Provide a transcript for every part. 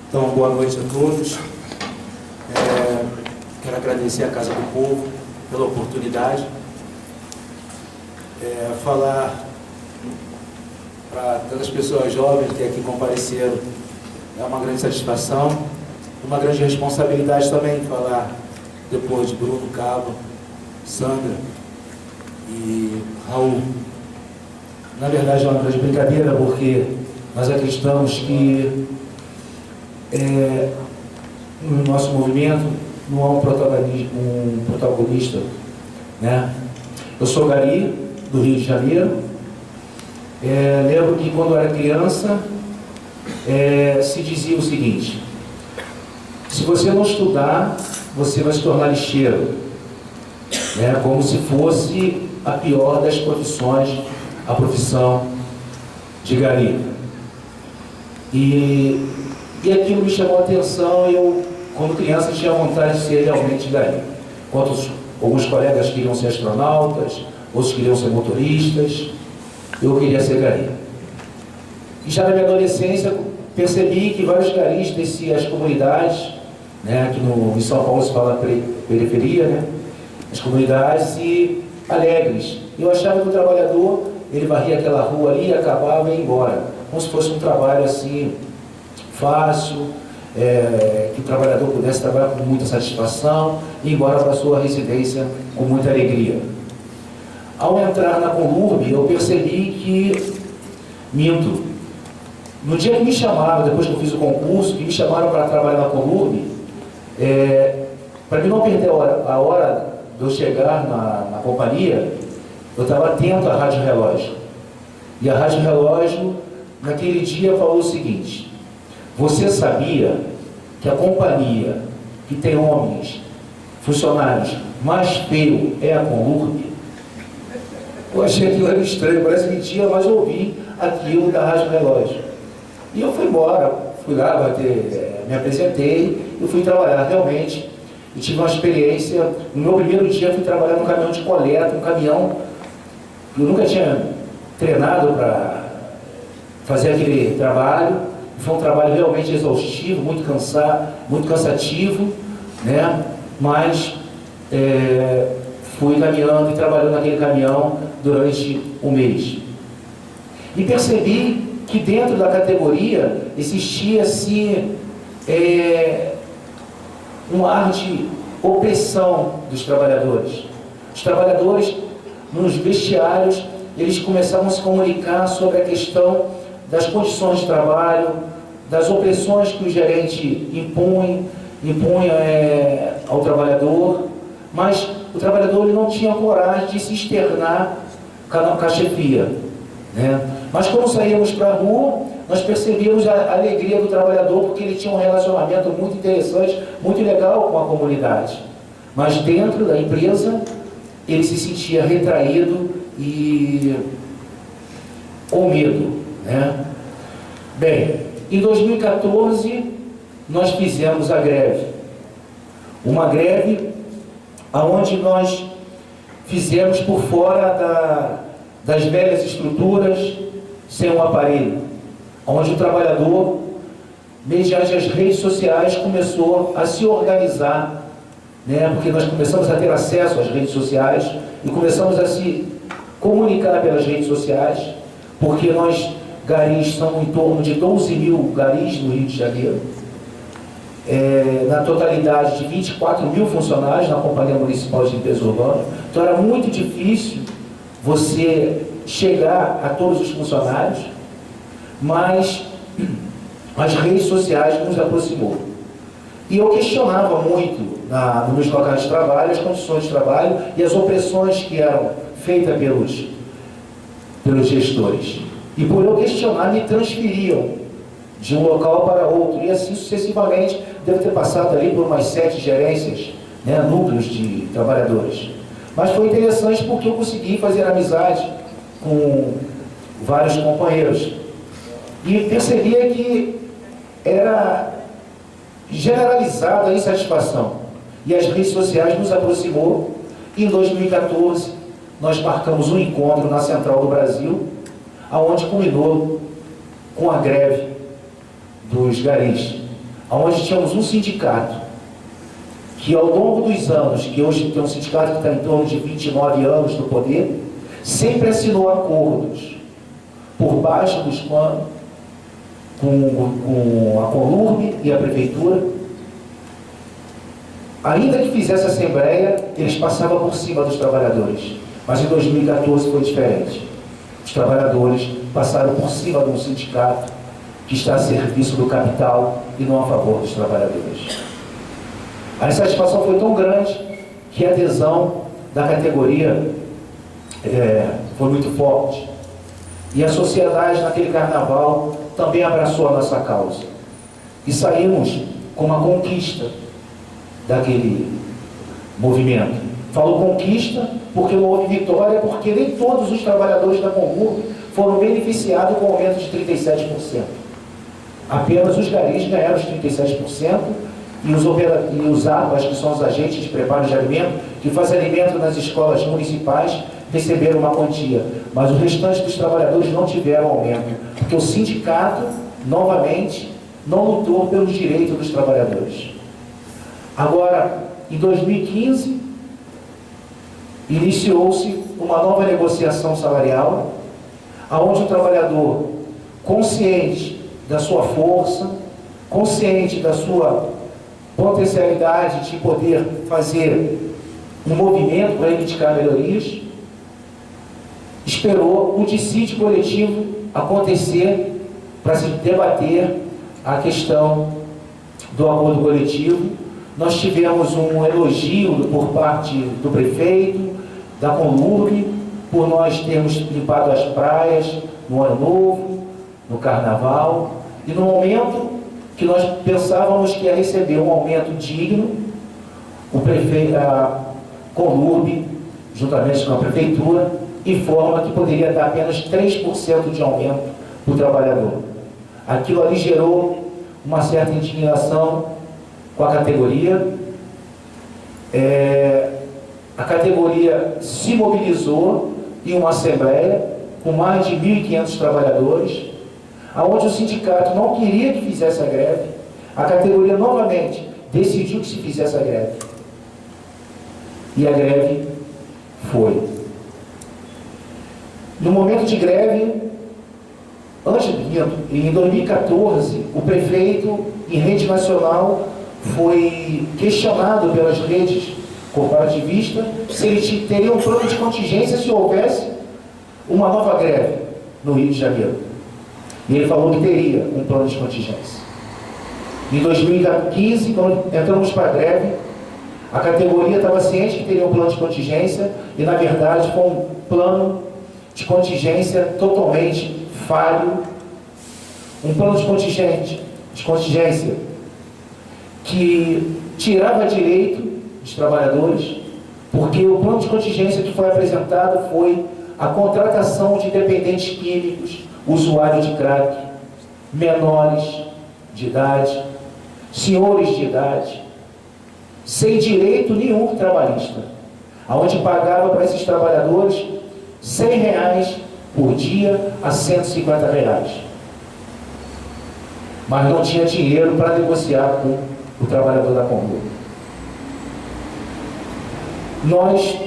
Então, boa noite a todos. Quero agradecer à Casa do Povo pela oportunidade. Falar para todas as pessoas jovens que aqui compareceram é uma grande satisfação, uma grande responsabilidade também falar depois de Bruno, Cabo, Sandra e Raul. Na verdade é uma grande brincadeira, porque nós acreditamos que no nosso movimento não há um protagonista, né? Eu sou Gari, do Rio de Janeiro. Lembro que quando eu era criança se dizia o seguinte: se você não estudar, você vai se tornar lixeiro, né? Como se fosse a pior das profissões, a profissão de Gari. E aquilo me chamou a atenção. Eu, quando criança, tinha vontade de ser realmente Gari. Enquanto alguns colegas queriam ser astronautas, outros queriam ser motoristas, eu queria ser Gari. E já na minha adolescência percebi que vários garis desciam as comunidades, né? Aqui em São Paulo se fala periferia, né? As comunidades, e alegres. Eu achava que o trabalhador, ele varria aquela rua ali, acabava e ia embora, como se fosse um trabalho assim fácil, que o trabalhador pudesse trabalhar com muita satisfação e ir embora para a sua residência com muita alegria. Ao entrar na Conlurb, eu percebi que, minto, no dia que me chamaram, depois que eu fiz o concurso, que me chamaram para trabalhar na Conlurb, para mim não perder a hora de eu chegar na companhia, eu estava atento à Rádio Relógio. E a Rádio Relógio, naquele dia, falou o seguinte: você sabia que a companhia que tem homens, funcionários, mais feio é a Conlurb? Eu achei aquilo era estranho, parece mentira, mas eu ouvi aquilo da Rádio Relógio. E eu fui embora, fui lá, me apresentei e fui trabalhar realmente. E tive uma experiência. No meu primeiro dia eu fui trabalhar num caminhão de coleta, um caminhão que eu nunca tinha treinado para fazer aquele trabalho. Foi um trabalho realmente exaustivo, muito cansativo, né? Mas fui caminhando e trabalhando naquele caminhão durante um mês. E percebi que dentro da categoria existia assim um ar de opressão dos trabalhadores. Os trabalhadores, nos vestiários, eles começavam a se comunicar sobre a questão das condições de trabalho, das opressões que o gerente impunha ao trabalhador, mas o trabalhador ele não tinha coragem de se externar com a chefia, né? Mas quando saíamos para a rua, nós percebíamos a alegria do trabalhador, porque ele tinha um relacionamento muito interessante, muito legal com a comunidade. Mas dentro da empresa, ele se sentia retraído e com medo, né? Bem, em 2014, nós fizemos a greve. Uma greve onde nós fizemos por fora das velhas estruturas, sem um aparelho, onde o trabalhador, mediante as redes sociais, começou a se organizar, né? Porque nós começamos a ter acesso às redes sociais e começamos a se comunicar pelas redes sociais, porque nós, garis, são em torno de 12 mil garis no Rio de Janeiro, na totalidade de 24 mil funcionários na Companhia Municipal de Limpeza Urbana. Então era muito difícil você chegar a todos os funcionários, mas as redes sociais nos aproximou. E eu questionava muito nos meus locais de trabalho as condições de trabalho e as opressões que eram feitas pelos gestores. E por eu questionar, me transferiam de um local para outro, e assim sucessivamente. Devo ter passado ali por umas 7 gerências, né, núcleos de trabalhadores. Mas foi interessante porque eu consegui fazer amizade com vários companheiros. E percebia que era generalizada a insatisfação. E as redes sociais nos aproximou. E em 2014, nós marcamos um encontro na Central do Brasil, aonde culminou com a greve dos garis, onde tínhamos um sindicato que ao longo dos anos, que hoje tem um sindicato que está em torno de 29 anos no poder, sempre assinou acordos por baixo dos panos com a Conurb e a Prefeitura. Ainda que fizesse assembleia, eles passavam por cima dos trabalhadores. Mas em 2014 foi diferente. Os trabalhadores passaram por cima de um sindicato que está a serviço do capital e não a favor dos trabalhadores. A insatisfação foi tão grande que a adesão da categoria foi muito forte. E a sociedade, naquele carnaval, também abraçou a nossa causa. E saímos com uma conquista daquele movimento. Falo conquista porque não houve vitória, porque nem todos os trabalhadores da Conurb foram beneficiados com o aumento de 37%. Apenas os garis ganharam os 37% e os APAs, que são os agentes de preparo de alimento, que fazem alimento nas escolas municipais, receberam uma quantia. Mas o restante dos trabalhadores não tiveram aumento, porque o sindicato, novamente, não lutou pelos direitos dos trabalhadores. Agora, em 2015, iniciou-se uma nova negociação salarial, onde o trabalhador, consciente da sua força, consciente da sua potencialidade de poder fazer um movimento para reivindicar melhorias, esperou o dissídio coletivo acontecer para se debater a questão do acordo coletivo. Nós tivemos um elogio por parte do prefeito, da Conurb, por nós termos limpado as praias no Ano Novo, no Carnaval, e no momento que nós pensávamos que ia receber um aumento digno, o prefeito, a Conurb, juntamente com a Prefeitura, informa que poderia dar apenas 3% de aumento para o trabalhador. Aquilo ali gerou uma certa indignação com a categoria. A categoria se mobilizou em uma assembleia com mais de 1.500 trabalhadores, aonde o sindicato não queria que fizesse a greve. A categoria novamente decidiu que se fizesse a greve. E a greve foi. No momento de greve, em 2014, o prefeito, em rede nacional, foi questionado pelas redes corporativistas se ele teria um plano de contingência se houvesse uma nova greve no Rio de Janeiro. E ele falou que teria um plano de contingência. Em 2015, quando entramos para a greve, a categoria estava ciente que teria um plano de contingência e, na verdade, foi um plano de contingência totalmente falho, um plano de contingência que tirava direito dos trabalhadores, porque o plano de contingência que foi apresentado foi a contratação de dependentes químicos, usuários de crack, menores de idade, senhores de idade, sem direito nenhum trabalhista, aonde pagava para esses trabalhadores R$100 por dia a R$150, mas não tinha dinheiro para negociar com o trabalhador da Conurb. Nós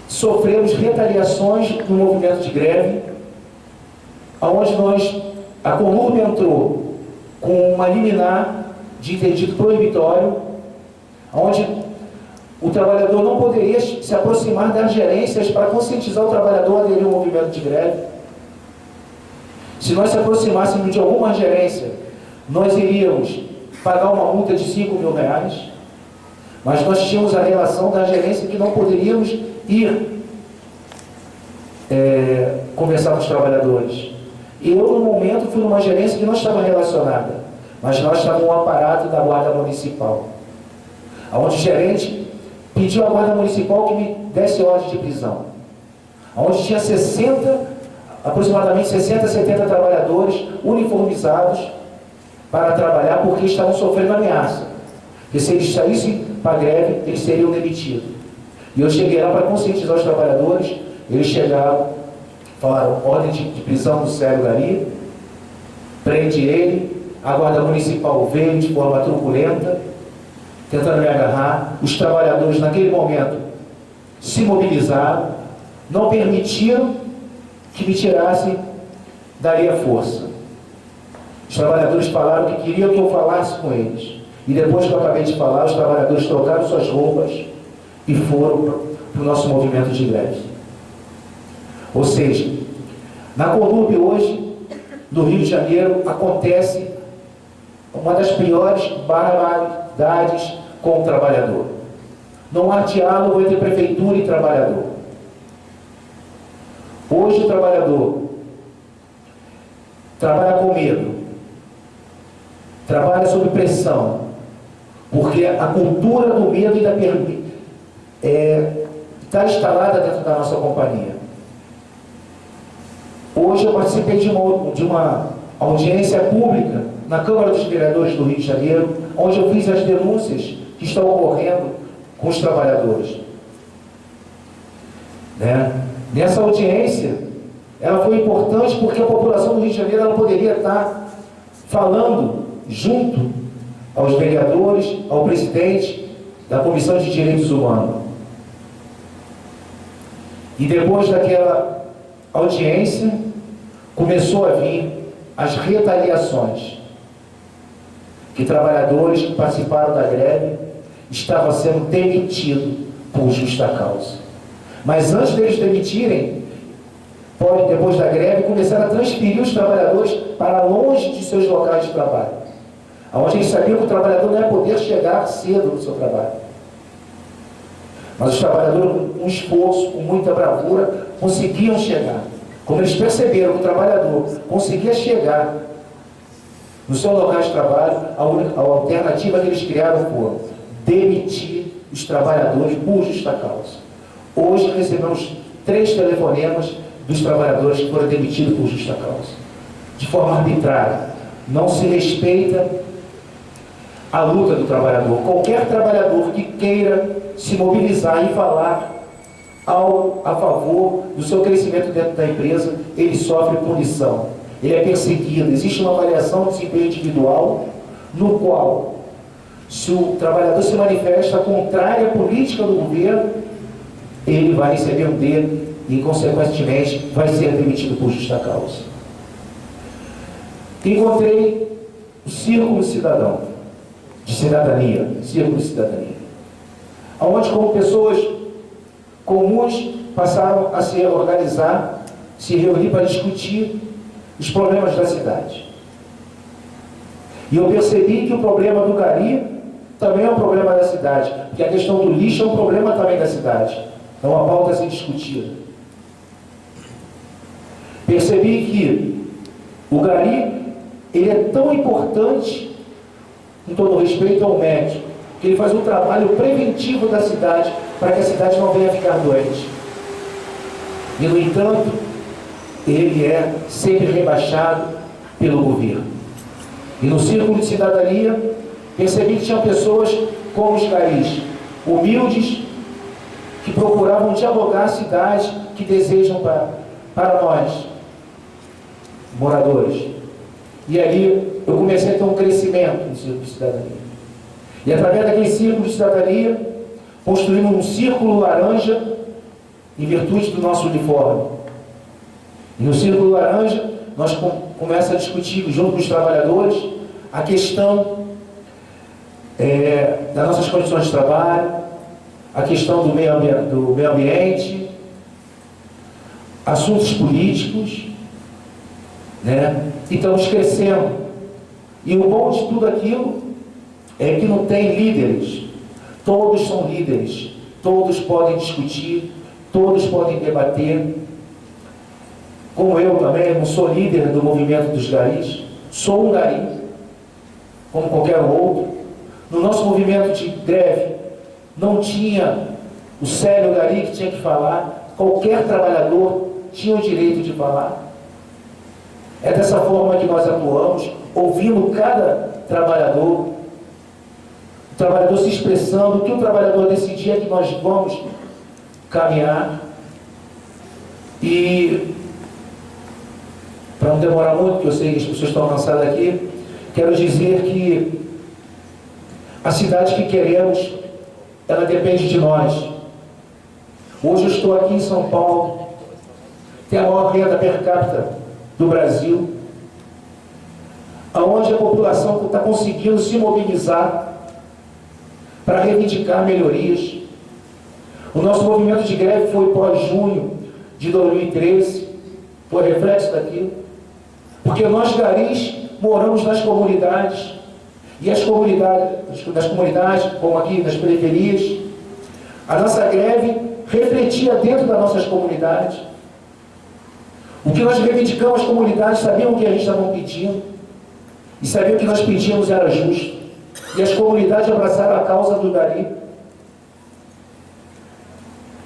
sofremos retaliações no movimento de greve, onde a Conurb entrou com uma liminar de interdito proibitório, onde o trabalhador não poderia se aproximar das gerências para conscientizar o trabalhador a aderir ao movimento de greve. Se nós se aproximássemos de alguma gerência, nós iríamos pagar uma multa de R$5.000, mas nós tínhamos a relação da gerência que não poderíamos ir conversar com os trabalhadores. Eu, no momento, fui numa gerência que não estava relacionada, mas nós estávamos no aparato da Guarda Municipal, onde o gerente pediu à Guarda Municipal que me desse ordem de prisão, onde tinha aproximadamente 60, 70 trabalhadores uniformizados para trabalhar, porque estavam sofrendo ameaça, que se eles saíssem para a greve, eles seriam demitidos. E eu cheguei lá para conscientizar os trabalhadores Eles chegaram, falaram, ordem de prisão do Célio Gari, prende ele, a guarda municipal veio de forma truculenta, tentando me agarrar. Os trabalhadores naquele momento se mobilizaram, não permitiram que me tirassem dali a força. Os trabalhadores falaram que queriam que eu falasse com eles. E depois que eu acabei de falar, os trabalhadores trocaram suas roupas e foram para o nosso movimento de greve. Ou seja, na Conurb hoje, no Rio de Janeiro, acontece uma das piores barbaridades com o trabalhador. Não há diálogo entre prefeitura e trabalhador. Hoje o trabalhador trabalha com medo, trabalha sob pressão, porque a cultura do medo ainda está instalada dentro da nossa companhia. Hoje eu participei de uma audiência pública na Câmara dos Vereadores do Rio de Janeiro, onde eu fiz as denúncias que estão ocorrendo com os trabalhadores. Nessa audiência, ela foi importante porque a população do Rio de Janeiro ela poderia estar falando junto aos vereadores, ao presidente da Comissão de Direitos Humanos. E depois daquela audiência, começou a vir as retaliações, que trabalhadores que participaram da greve estavam sendo demitidos por justa causa. Mas antes deles demitirem, depois da greve, começaram a transferir os trabalhadores para longe de seus locais de trabalho, onde eles sabiam que o trabalhador não ia poder chegar cedo no seu trabalho. Mas os trabalhadores, com esforço, com muita bravura, conseguiam chegar. Quando eles perceberam que o trabalhador conseguia chegar no seu local de trabalho, a alternativa que eles criaram foi demitir os trabalhadores por justa causa. Hoje recebemos 3 telefonemas dos trabalhadores que foram demitidos por justa causa, de forma arbitrária. Não se respeita a luta do trabalhador. Qualquer trabalhador que queira se mobilizar e falar algo a favor do seu crescimento dentro da empresa, ele sofre punição, ele é perseguido. Existe uma avaliação de desempenho individual, no qual, se o trabalhador se manifesta contrário à política do governo, ele vai receber um D e, consequentemente, vai ser demitido por justa causa. Encontrei o Círculo Cidadão, de Cidadania, Círculo de Cidadania, onde, como pessoas comuns, passaram a se organizar, se reunir para discutir os problemas da cidade. E eu percebi que o problema do Gari também é um problema da cidade, porque a questão do lixo é um problema também da cidade. É uma pauta a ser discutida. Percebi que o Gari, ele é tão importante, com todo respeito ao médico, que ele faz um trabalho preventivo da cidade, para que a cidade não venha ficar doente. E, no entanto, ele é sempre rebaixado pelo governo. E no Círculo de Cidadania, percebi que tinham pessoas como os Garis, humildes, que procuravam dialogar a cidade, que desejam para nós, moradores. E ali eu comecei a ter um crescimento no Círculo de Cidadania. E através daquele Círculo de Cidadania, construímos um círculo laranja em virtude do nosso uniforme. E no Círculo Laranja, nós começamos a discutir, junto com os trabalhadores, a questão das nossas condições de trabalho, a questão do meio ambiente, assuntos políticos, e estamos crescendo. E o bom de tudo aquilo é que não tem líderes. Todos são líderes, todos podem discutir, todos podem debater. Como eu também, não sou líder do movimento dos Garis, sou um Gari, como qualquer outro. No nosso movimento de greve, não tinha o Célio Gari que tinha que falar, qualquer trabalhador tinha o direito de falar. É dessa forma que nós atuamos, ouvindo cada trabalhador, o trabalhador se expressando, o que o trabalhador decidir é que nós vamos caminhar. E, para não demorar muito, porque eu sei que as pessoas estão cansadas aqui, quero dizer que a cidade que queremos, ela depende de nós. Hoje eu estou aqui em São Paulo, tem a maior renda per capita do Brasil, onde a população está conseguindo se mobilizar para reivindicar melhorias. O nosso movimento de greve foi pós-junho de 2013, foi reflexo daquilo, porque nós garis moramos nas comunidades, e as comunidades, como aqui nas periferias, a nossa greve refletia dentro das nossas comunidades. O que nós reivindicamos, as comunidades sabiam o que a gente estava pedindo, e sabiam que nós pedíamos era justo. E as comunidades abraçaram a causa do gari.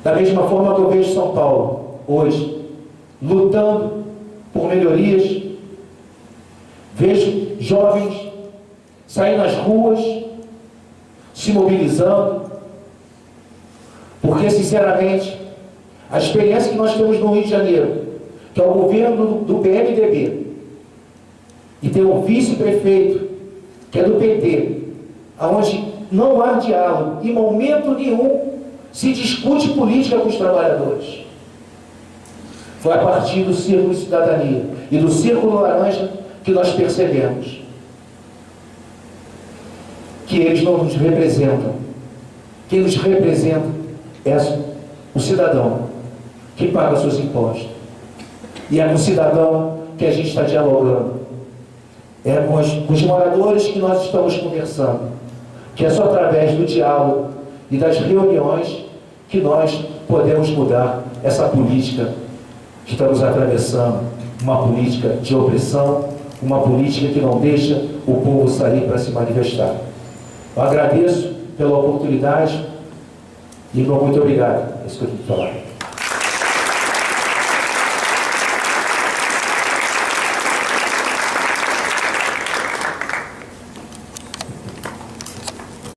Da mesma forma que eu vejo São Paulo, hoje, lutando por melhorias, vejo jovens saindo nas ruas, se mobilizando, porque, sinceramente, a experiência que nós temos no Rio de Janeiro, que é o governo do PMDB, e tem um vice-prefeito, que é do PT, onde não há diálogo, em momento nenhum se discute política com os trabalhadores. Foi a partir do Círculo de Cidadania e do Círculo Laranja que nós percebemos que eles não nos representam. Quem nos representa é o cidadão que paga seus impostos. E é com o cidadão que a gente está dialogando. É com os moradores que nós estamos conversando. Que é só através do diálogo e das reuniões que nós podemos mudar essa política que está nos atravessando. Uma política de opressão, uma política que não deixa o povo sair para se manifestar. Eu agradeço pela oportunidade e muito obrigado. É isso que eu tenho que falar.